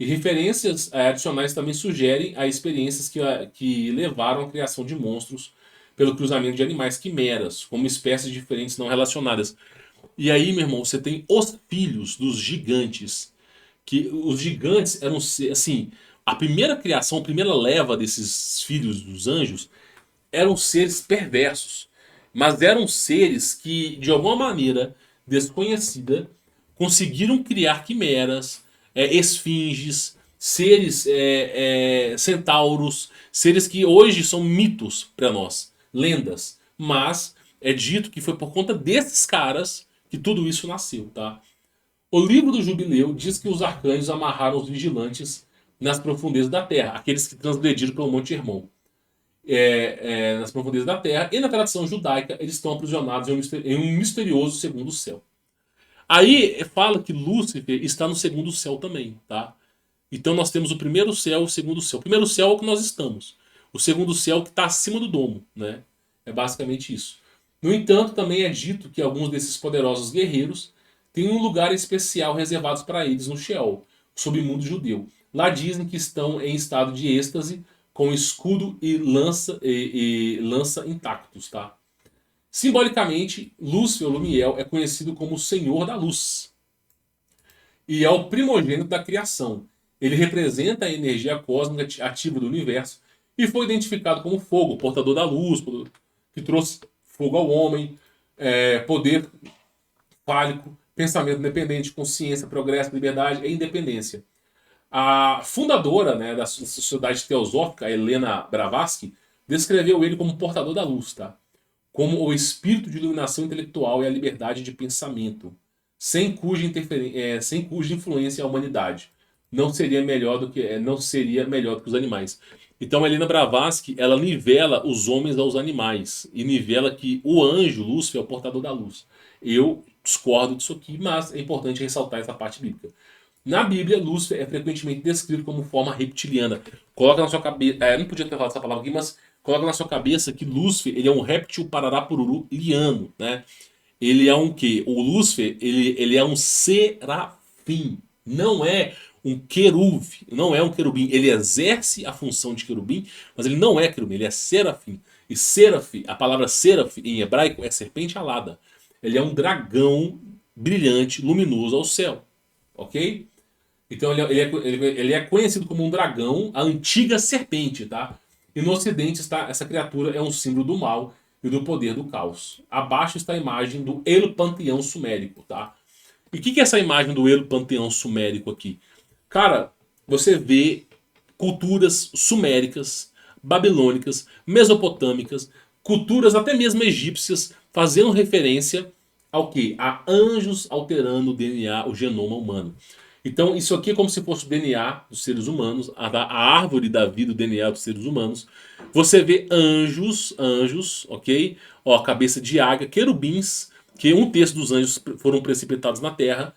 E referências adicionais também sugerem a experiências que levaram à criação de monstros pelo cruzamento de animais quimeras, como espécies diferentes não relacionadas. E aí, meu irmão, você tem os filhos dos gigantes. Que os gigantes eram, assim, a primeira criação, a primeira leva desses filhos dos anjos eram seres perversos. mas eram seres que, de alguma maneira desconhecida, conseguiram criar quimeras, esfinges, seres centauros, seres que hoje são mitos para nós, lendas. Mas é dito que foi por conta desses caras que tudo isso nasceu, tá? O livro do Jubileu diz que os arcanjos amarraram os vigilantes nas profundezas da terra, aqueles que transgrediram pelo Monte Hermon, nas profundezas da terra, e na tradição judaica eles estão aprisionados em um misterioso segundo céu. Aí fala que Lúcifer está no segundo céu também, tá? Então nós temos o primeiro céu e o segundo céu. O primeiro céu é o que nós estamos. O segundo céu que está acima do domo, né? É basicamente isso. No entanto, também é dito que alguns desses poderosos guerreiros têm um lugar especial reservado para eles no Sheol, submundo judeu. Lá dizem que estão em estado de êxtase, com escudo e lança intactos, tá? Simbolicamente, Lúcifer ou Lumiel é conhecido como o Senhor da Luz e é o primogênito da criação. Ele representa a energia cósmica ativa do universo e foi identificado como fogo, portador da luz, que trouxe fogo ao homem, poder fálico, pensamento independente, consciência, progresso, liberdade e independência. A fundadora, né, da Sociedade Teosófica, Helena Blavatsky, descreveu ele como portador da luz, tá? Como o espírito de iluminação intelectual e a liberdade de pensamento, sem cuja influência a humanidade não seria melhor do que os animais. Então, a Helena Blavatsky, ela nivela os homens aos animais e nivela que o anjo Lúcifer é o portador da luz. Eu discordo disso aqui, mas é importante ressaltar essa parte bíblica. Na Bíblia, Lúcifer é frequentemente descrito como forma reptiliana. Coloca na sua cabeça. Não podia ter falado essa palavra aqui, mas coloca na sua cabeça que Lúcifer ele é um réptil parará-pururu liano, né? Ele é um quê? O Lúcifer ele é um serafim. Não é um querube, não é um querubim. Ele exerce a função de querubim, mas ele não é querubim, ele é serafim. E seraf, a palavra seraf em hebraico é serpente alada. Ele é um dragão brilhante, luminoso ao céu. Ok? Então ele é conhecido como um dragão, a antiga serpente, tá? E no ocidente essa criatura é um símbolo do mal e do poder do caos. Abaixo está a imagem do Elo-Panteão Sumérico, tá? E o que é essa imagem do Elo-Panteão Sumérico aqui? Cara, você vê culturas suméricas, babilônicas, mesopotâmicas, culturas até mesmo egípcias, fazendo referência ao quê? A anjos alterando o DNA, o genoma humano. Então, isso aqui é como se fosse o DNA dos seres humanos, a árvore da vida, o DNA dos seres humanos. Você vê anjos, ok? Ó, cabeça de águia, querubins, que um terço dos anjos foram precipitados na terra,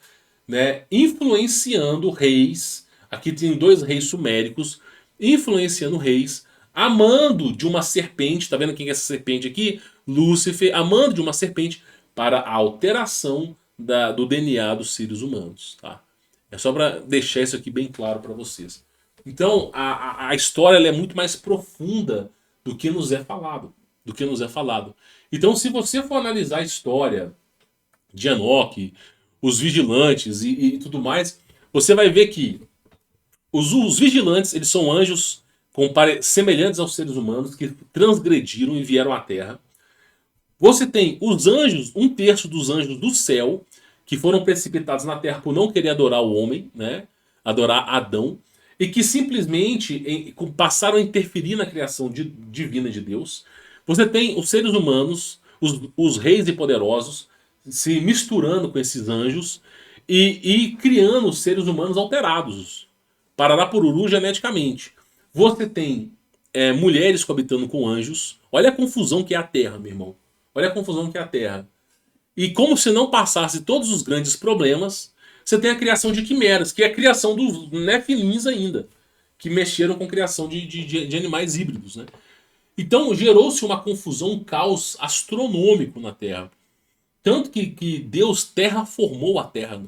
né? Influenciando reis. Aqui tem dois reis suméricos, influenciando reis, amando de uma serpente. Tá vendo quem é essa serpente aqui? Lúcifer, amando de uma serpente para a alteração do DNA dos seres humanos, tá? É só para deixar isso aqui bem claro para vocês. Então, a história ela é muito mais profunda do que nos é falado. Então, se você for analisar a história de Enoque, os vigilantes e tudo mais, você vai ver que os vigilantes eles são anjos semelhantes aos seres humanos que transgrediram e vieram à Terra. Você tem os anjos, um terço dos anjos do céu, que foram precipitados na terra por não querer adorar o homem, né? Adorar Adão, e que simplesmente passaram a interferir na criação divina de Deus. Você tem os seres humanos, os reis e poderosos, se misturando com esses anjos e criando os seres humanos alterados, parará-pururu geneticamente. Você tem mulheres coabitando com anjos. Olha a confusão que é a Terra, meu irmão. Olha a confusão que é a Terra. E como se não passasse todos os grandes problemas, você tem a criação de quimeras, que é a criação dos nefilins ainda, que mexeram com a criação de animais híbridos, né? Então gerou-se uma confusão, um caos astronômico na Terra. Tanto que Deus terraformou a Terra.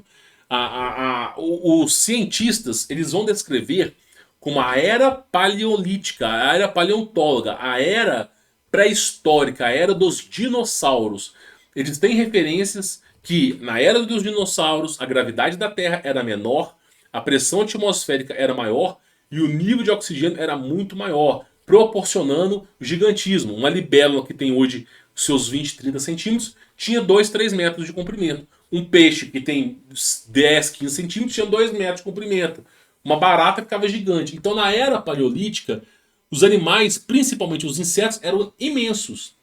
Os cientistas eles vão descrever como a era paleolítica, a era paleontóloga, a era pré-histórica, a era dos dinossauros. Eles têm referências que na era dos dinossauros a gravidade da Terra era menor, a pressão atmosférica era maior e o nível de oxigênio era muito maior, proporcionando gigantismo. Uma libélula que tem hoje seus 20, 30 centímetros, tinha 2, 3 metros de comprimento. Um peixe que tem 10, 15 centímetros tinha 2 metros de comprimento. Uma barata ficava gigante. Então, na era paleolítica, os animais, principalmente os insetos, eram imensos.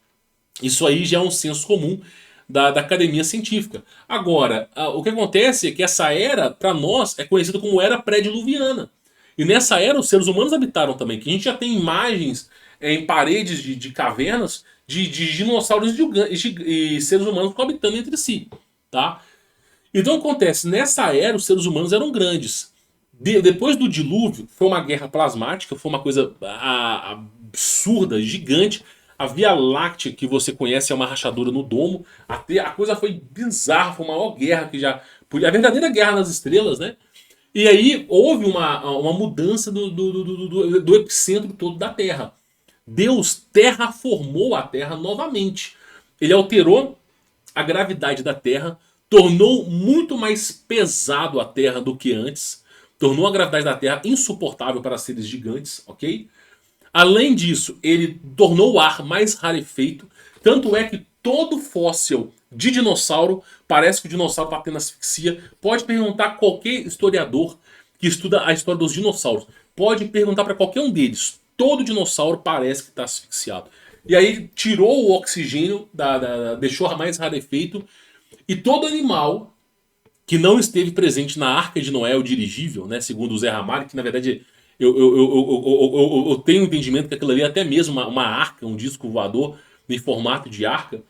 Isso aí já é um senso comum da academia científica. Agora, o que acontece é que essa era, para nós, é conhecida como era pré-diluviana. E nessa era os seres humanos habitaram também, que a gente já tem imagens em paredes de cavernas de dinossauros e seres humanos coabitando entre si. Tá? Então acontece, nessa era os seres humanos eram grandes. Depois do dilúvio, foi uma guerra plasmática, foi uma coisa absurda, gigante. A Via Láctea, que você conhece, é uma rachadura no domo. A coisa foi bizarra, foi a maior guerra que já... A verdadeira guerra nas estrelas, né? E aí houve uma mudança do epicentro todo da Terra. Deus terraformou a Terra novamente. Ele alterou a gravidade da Terra, tornou muito mais pesado a Terra do que antes, tornou a gravidade da Terra insuportável para seres gigantes, ok? Além disso, ele tornou o ar mais rarefeito, tanto é que todo fóssil de dinossauro parece que o dinossauro está tendo asfixia. Pode perguntar a qualquer historiador que estuda a história dos dinossauros. Pode perguntar para qualquer um deles. Todo dinossauro parece que está asfixiado. E aí tirou o oxigênio, deixou mais rarefeito. E todo animal que não esteve presente na Arca de Noé, o dirigível, né, segundo o Zé Ramalho, que na verdade eu tenho o entendimento que aquilo ali é até mesmo uma arca, um disco voador em formato de arca.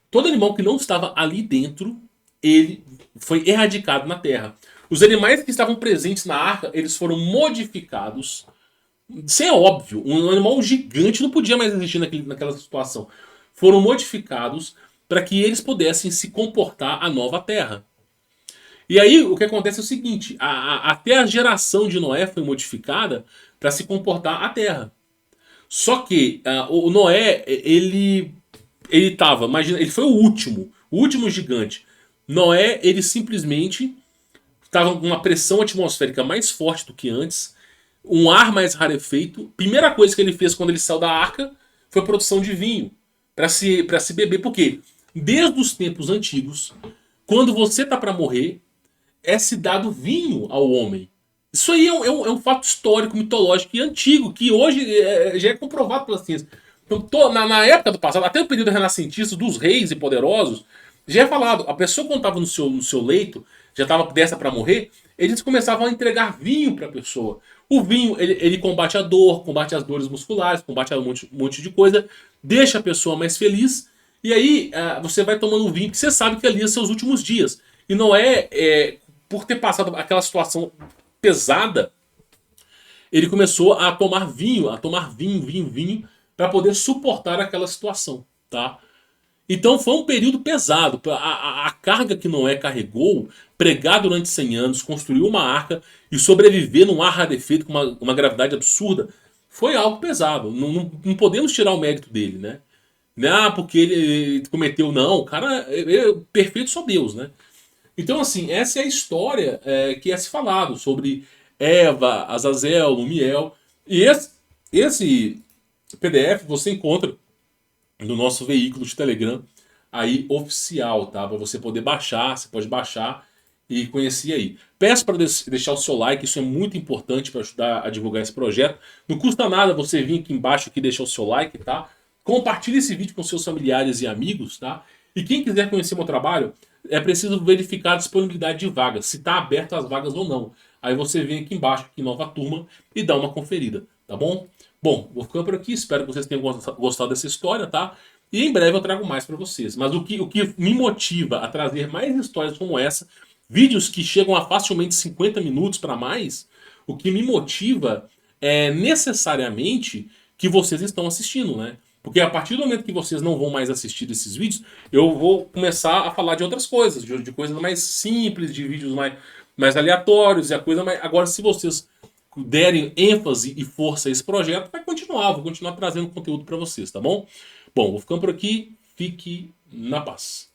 Todo animal que não estava ali dentro, ele foi erradicado na Terra. Os animais que estavam presentes na arca, eles foram modificados. Isso é óbvio, um animal gigante não podia mais existir naquela situação. Foram modificados para que eles pudessem se comportar a nova Terra. E aí o que acontece é o seguinte, até a geração de Noé foi modificada para se comportar a Terra. Só que o Noé, ele tava, imagina, ele foi o último gigante. Noé, ele simplesmente estava com uma pressão atmosférica mais forte do que antes, um ar mais rarefeito. Primeira coisa que ele fez quando ele saiu da arca foi a produção de vinho para se beber. Por quê? Desde os tempos antigos, quando você tá para morrer, é se dado vinho ao homem. Isso aí é um fato histórico, mitológico e antigo, que hoje já é comprovado pela ciência. Então, na época do passado, até o período renascentista, dos reis e poderosos, já é falado, a pessoa quando estava no seu leito, já estava dessa para morrer, eles começavam a entregar vinho para a pessoa. O vinho, ele combate a dor, combate as dores musculares, combate um monte de coisa, deixa a pessoa mais feliz, e aí você vai tomando um vinho, porque você sabe que ali são seus últimos dias. E não por ter passado aquela situação pesada, ele começou a tomar vinho, vinho, para poder suportar aquela situação, tá? Então foi um período pesado. A carga que Noé carregou, pregar durante 100 anos, construir uma arca e sobreviver num ar rarefeito com uma gravidade absurda, foi algo pesado. Não podemos tirar o mérito dele, né? Porque ele cometeu, não. O cara é perfeito, só Deus, né? Então, assim, essa é a história que é se falado sobre Eva, Azazel, Lumiel. E esse PDF você encontra no nosso veículo de Telegram aí oficial, tá? Para você poder baixar, você pode baixar e conhecer aí. Peço para deixar o seu like, isso é muito importante para ajudar a divulgar esse projeto. Não custa nada você vir aqui embaixo e deixar o seu like, tá? Compartilhe esse vídeo com seus familiares e amigos, tá? E quem quiser conhecer meu trabalho, é preciso verificar a disponibilidade de vagas, se está aberto as vagas ou não. Aí você vem aqui embaixo, aqui Nova Turma, e dá uma conferida, tá bom? Bom, vou ficando por aqui, espero que vocês tenham gostado dessa história, tá? E em breve eu trago mais para vocês. Mas o que me motiva a trazer mais histórias como essa, vídeos que chegam a facilmente 50 minutos para mais, o que me motiva é necessariamente que vocês estão assistindo, né? Porque a partir do momento que vocês não vão mais assistir esses vídeos, eu vou começar a falar de outras coisas, de coisas mais simples, de vídeos mais aleatórios e a coisa mais... Agora, se vocês derem ênfase e força a esse projeto, vou continuar trazendo conteúdo para vocês, tá bom? Bom, vou ficando por aqui, fique na paz.